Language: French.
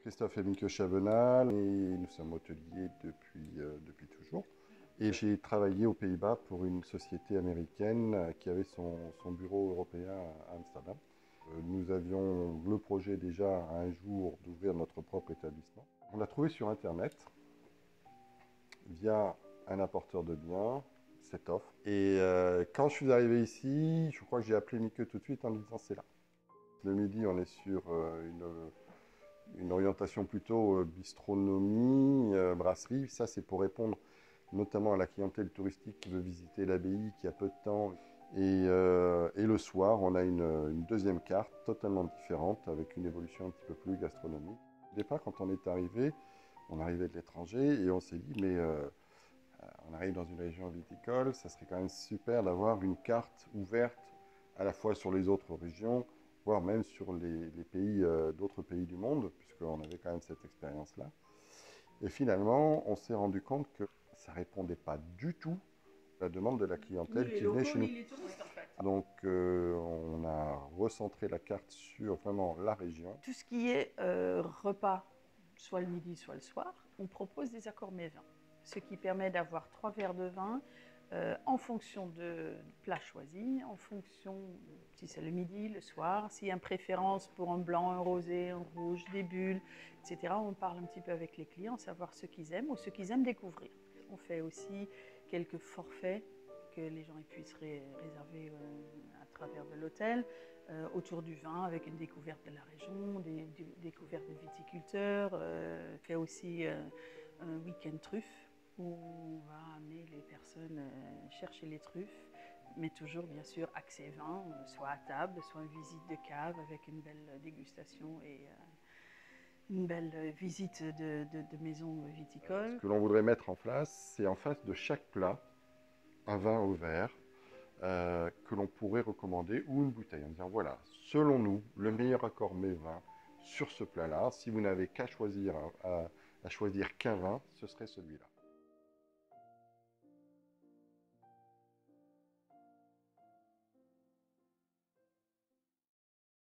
Christophe et Mieke Chavenal, et nous sommes hôteliers depuis toujours. Et j'ai travaillé aux Pays-Bas pour une société américaine qui avait son bureau européen à Amsterdam. Nous avions le projet déjà un jour d'ouvrir notre propre établissement. On l'a trouvé sur Internet via un apporteur de biens, cette offre. Et quand je suis arrivé ici, je crois que j'ai appelé Mieke tout de suite en lui disant c'est là. Le midi, on est sur une orientation plutôt bistronomie, brasserie. Ça, c'est pour répondre notamment à la clientèle touristique qui veut visiter l'abbaye, qui a peu de temps. Et le soir, on a une deuxième carte totalement différente, avec une évolution un petit peu plus gastronomique. Au départ, quand on est arrivé, on arrivait de l'étranger et on s'est dit, mais on arrive dans une région viticole, ça serait quand même super d'avoir une carte ouverte à la fois sur les autres régions, voire même sur les pays, d'autres pays du monde, puisqu'on avait quand même cette expérience-là. Et finalement, on s'est rendu compte que ça ne répondait pas du tout à la demande de la clientèle qui venait chez nous. Les touristes, en fait. Donc, on a recentré la carte sur vraiment la région. Tout ce qui est repas, soit le midi, soit le soir, on propose des accords mets-vins. Ce qui permet d'avoir 3 verres de vin en fonction de plats choisis, en fonction si c'est le midi, le soir, s'il y a une préférence pour un blanc, un rosé, un rouge, des bulles, etc. On parle un petit peu avec les clients, savoir ce qu'ils aiment ou ce qu'ils aiment découvrir. On fait aussi quelques forfaits que les gens puissent réserver à travers de l'hôtel, autour du vin, avec une découverte de la région, des découvertes de viticulteurs. On fait aussi un week-end truffe, où on va amener les personnes chercher les truffes, mais toujours bien sûr accès vin, soit à table, soit une visite de cave avec une belle dégustation et une belle visite de maison viticole. Ce que l'on voudrait mettre en place, c'est en face de chaque plat un vin au verre que l'on pourrait recommander ou une bouteille en disant voilà, selon nous, le meilleur accord mets-vin sur ce plat-là, si vous n'avez qu'à choisir, à choisir qu'un vin, ce serait celui-là.